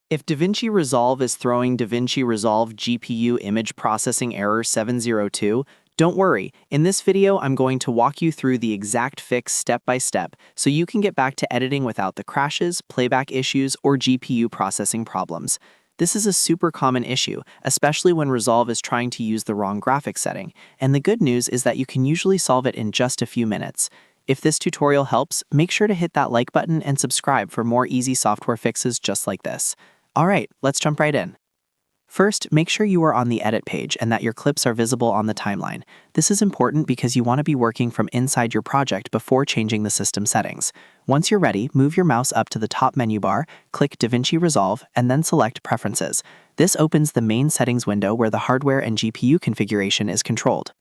If DaVinci Resolve is throwing DaVinci Resolve GPU image processing error 702, don't worry. In this video, I'm going to walk you through the exact fix step by step so you can get back to editing without the crashes, playback issues, or GPU processing problems. This is a super common issue, especially when Resolve is trying to use the wrong graphics setting, and the good news is that you can usually solve it in just a few minutes. If this tutorial helps, make sure to hit that like button and subscribe for more easy software fixes just like this. Alright, let's jump right in. First, make sure you are on the edit page and that your clips are visible on the timeline. This is important because you want to be working from inside your project before changing the system settings. Once you're ready, move your mouse up to the top menu bar, click DaVinci Resolve, and then select Preferences. This opens the main settings window where the hardware and GPU configuration is controlled.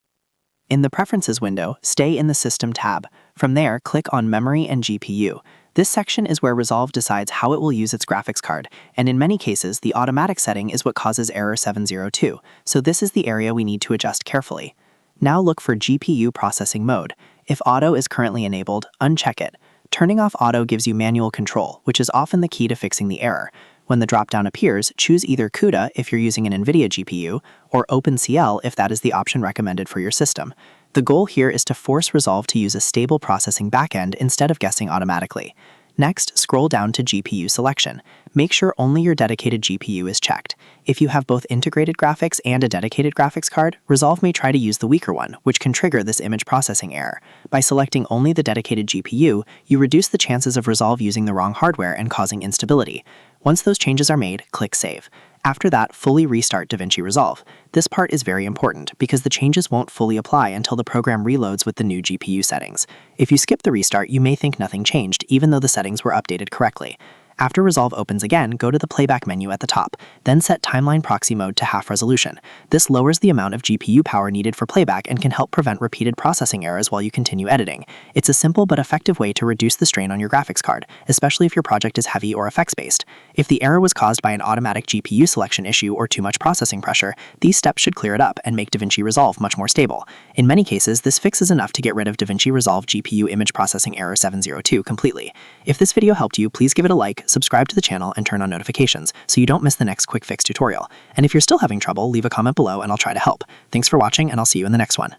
In the Preferences window, stay in the System tab. From there, click on Memory and GPU. This section is where Resolve decides how it will use its graphics card, and in many cases, the automatic setting is what causes error 702, so this is the area we need to adjust carefully. Now look for GPU processing mode. If Auto is currently enabled, uncheck it. Turning off Auto gives you manual control, which is often the key to fixing the error. When the dropdown appears, choose either CUDA if you're using an NVIDIA GPU, or OpenCL if that is the option recommended for your system. The goal here is to force Resolve to use a stable processing backend instead of guessing automatically. Next, scroll down to GPU selection. Make sure only your dedicated GPU is checked. If you have both integrated graphics and a dedicated graphics card, Resolve may try to use the weaker one, which can trigger this image processing error. By selecting only the dedicated GPU, you reduce the chances of Resolve using the wrong hardware and causing instability. Once those changes are made, click Save. After that, fully restart DaVinci Resolve. This part is very important because the changes won't fully apply until the program reloads with the new GPU settings. If you skip the restart, you may think nothing changed, even though the settings were updated correctly. After Resolve opens again, go to the Playback menu at the top, then set Timeline Proxy Mode to half resolution. This lowers the amount of GPU power needed for playback and can help prevent repeated processing errors while you continue editing. It's a simple but effective way to reduce the strain on your graphics card, especially if your project is heavy or effects-based. If the error was caused by an automatic GPU selection issue or too much processing pressure, these steps should clear it up and make DaVinci Resolve much more stable. In many cases, this fix is enough to get rid of DaVinci Resolve GPU image processing error 702 completely. If this video helped you, please give it a like, subscribe to the channel, and turn on notifications so you don't miss the next quick fix tutorial. And if you're still having trouble, leave a comment below and I'll try to help. Thanks for watching, and I'll see you in the next one.